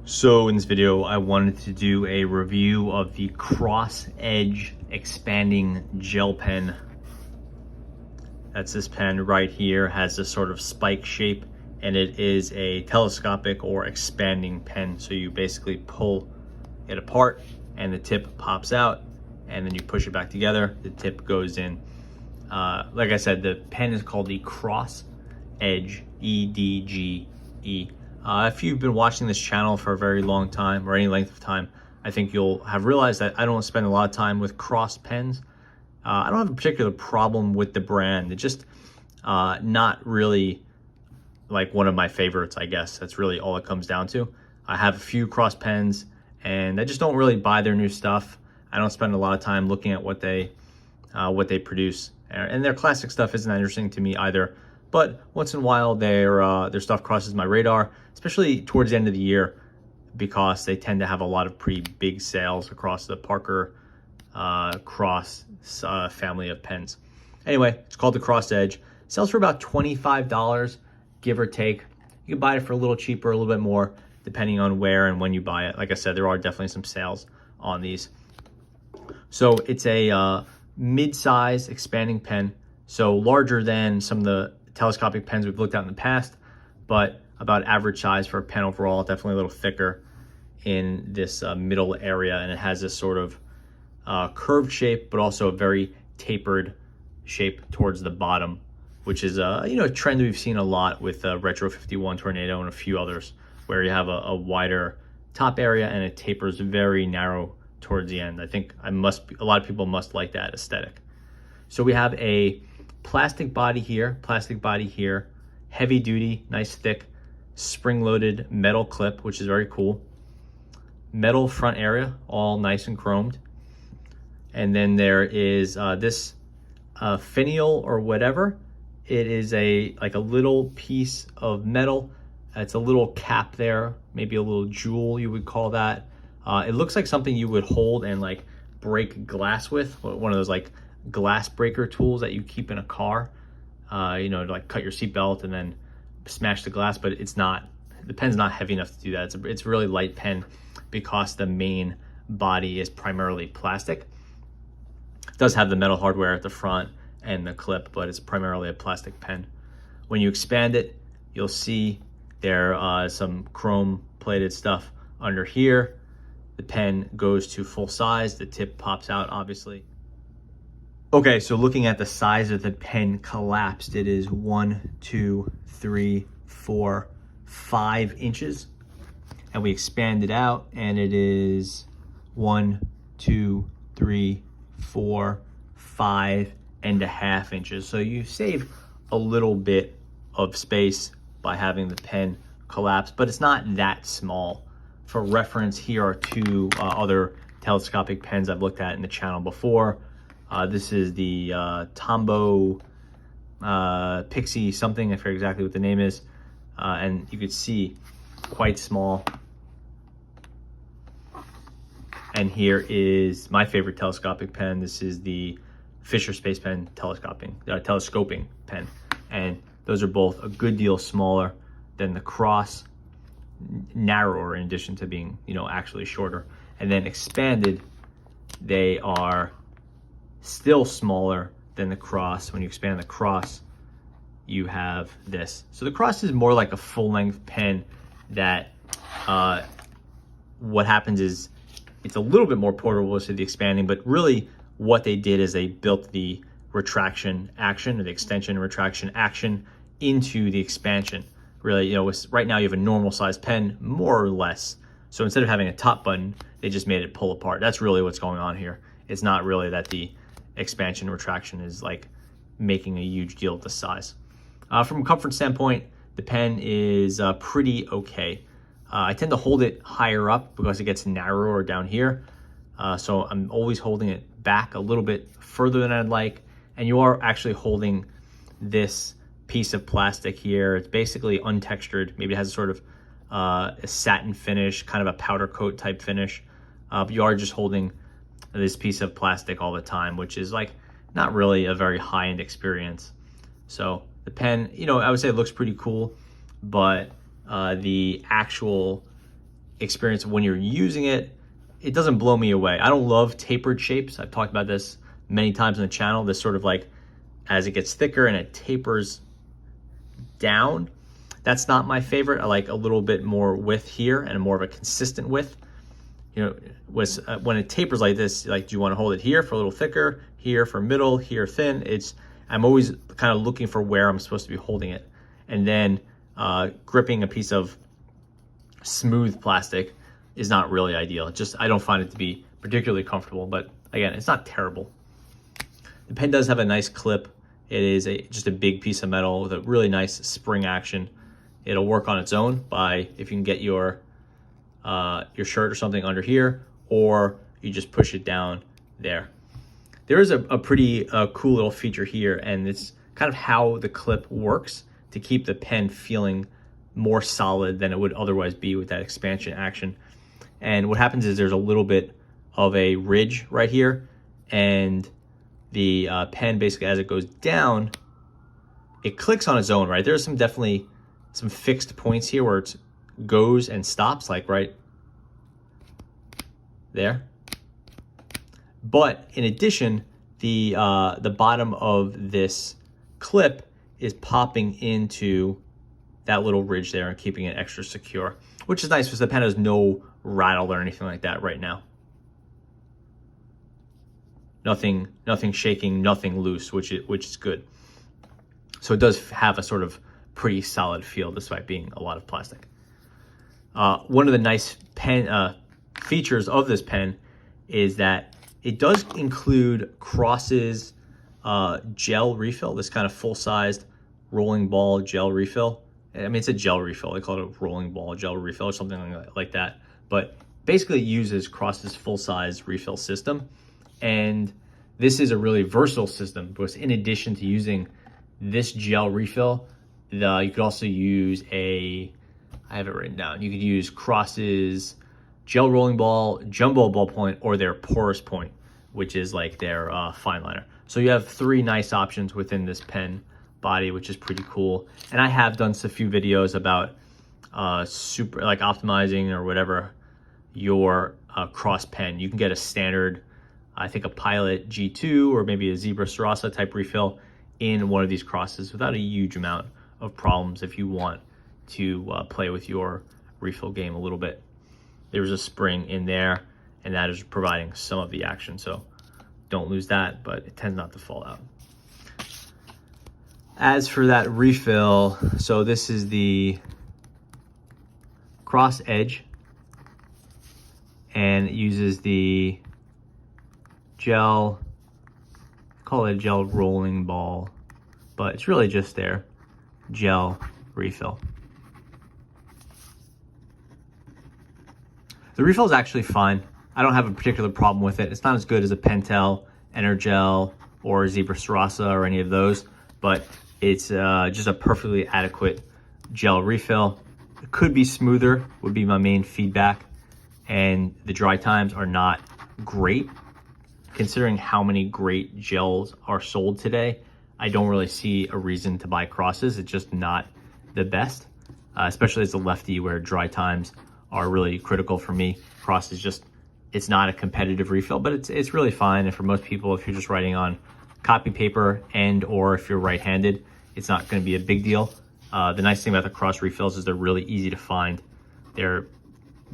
So in this video, I wanted to do a review of the Cross Edge expanding gel pen. That's this pen right here, has this sort of spike shape, and it is a telescopic or expanding pen. So you basically pull it apart and the tip pops out, and then you push it back together, the tip goes in. Like I said, the pen is called the Cross Edge, EDGE. If you've been watching this channel for a very long time or any length of time, I think you'll have realized that I don't spend a lot of time with Cross pens. I don't have a particular problem with the brand. It's just not really like one of my favorites, I guess. That's really all it comes down to. I have a few Cross pens and I just don't really buy their new stuff. I don't spend a lot of time looking at what they produce. And their classic stuff isn't that interesting to me either. But once in a while, their stuff crosses my radar, especially towards the end of the year, because they tend to have a lot of pretty big sales across the Parker Cross family of pens. Anyway, it's called the Cross Edge. Sells for about $25, give or take. You can buy it for a little cheaper, a little bit more, depending on where and when you buy it. Like I said, there are definitely some sales on these. So it's a mid-size expanding pen, so larger than some of the telescopic pens we've looked at in the past, but about average size for a pen overall. Definitely a little thicker in this middle area, and it has this sort of curved shape, but also a very tapered shape towards the bottom, which is a trend we've seen a lot with Retro 51 Tornado and a few others, where you have a wider top area and it tapers very narrow towards the end. I think a lot of people must like that aesthetic. So we have a plastic body here, heavy duty, nice thick, spring-loaded metal clip, which is very cool. Metal front area, all nice and chromed. And then there is this finial or whatever. It is like a little piece of metal. It's a little cap there, maybe a little jewel you would call that. It looks like something you would hold and like break glass with, one of those like glass breaker tools that you keep in a car, to like cut your seatbelt and then smash the glass, but it's not, the pen's not heavy enough to do that. It's a really light pen because the main body is primarily plastic. It does have the metal hardware at the front and the clip, but it's primarily a plastic pen. When you expand it, you'll see there some chrome plated stuff under here. The pen goes to full size, the tip pops out obviously. Okay, so looking at the size of the pen collapsed, it is 1, 2, 3, 4, 5 inches. And we expand it out and it is 1, 2, 3, 4, 5.5 inches. So you save a little bit of space by having the pen collapse, but it's not that small. For reference, here are two other telescopic pens I've looked at in the channel before. This is the Tombow Pixie something, I forget exactly what the name is. And you could see quite small. And here is my favorite telescopic pen. This is the Fisher Space Pen telescoping pen. And those are both a good deal smaller than the Cross, narrower in addition to being, actually shorter. And then expanded, they are still smaller than the Cross. When you expand the Cross, you have this. So the Cross is more like a full-length pen that what happens is it's a little bit more portable to the expanding, but really what they did is they built the retraction action, or the extension and retraction action, into the expansion. Really, right now you have a normal size pen, more or less. So instead of having a top button, they just made it pull apart. That's really what's going on here. It's not really that the expansion and retraction is like making a huge deal with the size. From a comfort standpoint, the pen is pretty okay. I tend to hold it higher up because it gets narrower down here. So I'm always holding it back a little bit further than I'd like. And you are actually holding this piece of plastic here. It's basically untextured. Maybe it has a sort of a satin finish, kind of a powder coat type finish. But you are just holding this piece of plastic all the time, which is like not really a very high-end experience. So the pen, I would say it looks pretty cool, but the actual experience when you're using it, it doesn't blow me away. I don't love tapered shapes. I've talked about this many times on the channel. This sort of like, as it gets thicker and it tapers down, that's not my favorite. I like a little bit more width here and more of a consistent width. You know, when it tapers like this, like, do you want to hold it here for a little thicker, here for middle, here thin? I'm always kind of looking for where I'm supposed to be holding it. And then gripping a piece of smooth plastic is not really ideal. I don't find it to be particularly comfortable, but again, it's not terrible. The pen does have a nice clip. It is just a big piece of metal with a really nice spring action. It'll work on its own if you can get your shirt or something under here, or you just push it down there. There is a pretty cool little feature here, and it's kind of how the clip works to keep the pen feeling more solid than it would otherwise be with that expansion action. And what happens is there's a little bit of a ridge right here, and the pen basically, as it goes down, it clicks on its own, right? There's definitely some fixed points here where it goes and stops, like right there. But in addition, the bottom of this clip is popping into that little ridge there and keeping it extra secure, which is nice because the pen has no rattle or anything like that right now. Nothing shaking, nothing loose, which is good. So it does have a sort of pretty solid feel despite being a lot of plastic. One of the nice pen features of this pen is that it does include Cross's gel refill, this kind of full-sized rolling ball gel refill. I mean, it's a gel refill. They call it a rolling ball gel refill or something like that. But basically it uses Cross's full-size refill system. And this is a really versatile system because in addition to using this gel refill, you could also use I have it written down. You could use Cross's gel rolling ball, jumbo ballpoint, or their porous point, which is like their fine liner. So you have 3 nice options within this pen body, which is pretty cool. And I have done a few videos about optimizing or whatever your Cross pen. You can get a standard, I think a Pilot G2 or maybe a Zebra Sarasa type refill in one of these Crosses without a huge amount of problems if you want to play with your refill game a little bit. There's a spring in there, and that is providing some of the action, so don't lose that, but it tends not to fall out. As for that refill, so this is the Cross Edge, and it uses the gel, call it a gel rolling ball, but it's really just their gel refill. The refill is actually fine. I don't have a particular problem with it. It's not as good as a Pentel, Energel, or Zebra Sarasa or any of those, but it's just a perfectly adequate gel refill. It could be smoother, would be my main feedback, and the dry times are not great. Considering how many great gels are sold today, I don't really see a reason to buy Crosses. It's just not the best, especially as a lefty where dry times are really critical for me. Cross is just, it's not a competitive refill, but it's really fine. And for most people, if you're just writing on copy paper or if you're right-handed, it's not going to be a big deal. The nice thing about the Cross refills is they're really easy to find. They're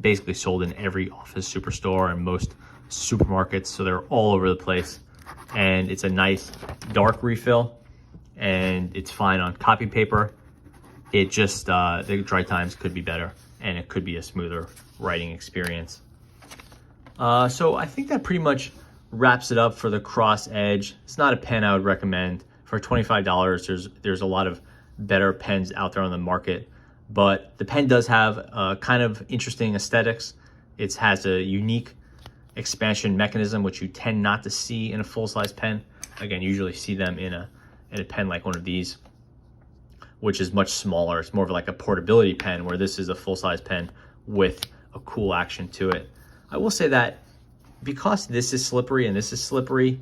basically sold in every office superstore and most supermarkets, so they're all over the place. And it's a nice dark refill, and it's fine on copy paper. It just, the dry times could be better, and it could be a smoother writing experience. So I think that pretty much wraps it up for the Cross Edge. It's not a pen I would recommend. For $25, there's a lot of better pens out there on the market, but the pen does have kind of interesting aesthetics. It has a unique expansion mechanism, which you tend not to see in a full-size pen. Again, you usually see them in a pen like one of these, which is much smaller. It's more of like a portability pen, where this is a full-size pen with a cool action to it. I will say that because this is slippery and this is slippery,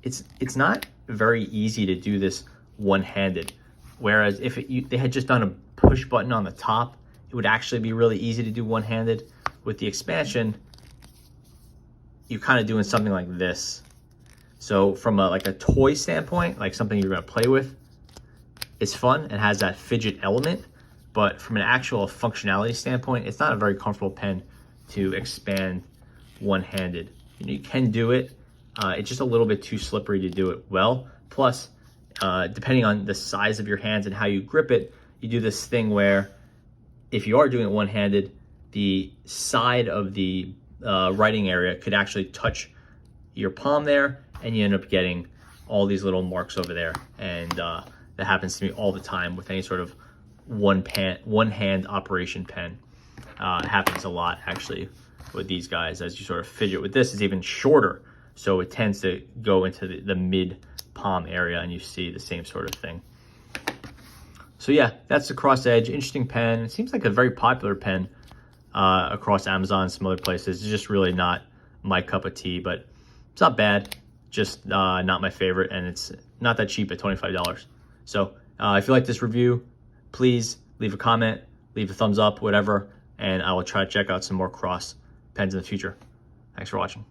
it's not very easy to do this one-handed. Whereas if they had just done a push button on the top, it would actually be really easy to do one-handed. With the expansion, you're kind of doing something like this. So from like a toy standpoint, like something you're gonna play with, it's fun and has that fidget element, but from an actual functionality standpoint, it's not a very comfortable pen to expand one-handed. You can do it, it's just a little bit too slippery to do it well. Plus, depending on the size of your hands and how you grip it, you do this thing where if you are doing it one-handed, the side of the writing area could actually touch your palm there, and you end up getting all these little marks over there. And that happens to me all the time with any sort of one-hand operation pen. It happens a lot actually with these guys. As you sort of fidget with this, it's even shorter, so it tends to go into the mid palm area, and you see the same sort of thing. So yeah, that's the Cross Edge. Interesting pen. It seems like a very popular pen across Amazon and some other places. It's just really not my cup of tea, but it's not bad, just not my favorite, and it's not that cheap at $25. So if you like this review, please leave a comment, leave a thumbs up, whatever, and I will try to check out some more Cross pens in the future. Thanks for watching.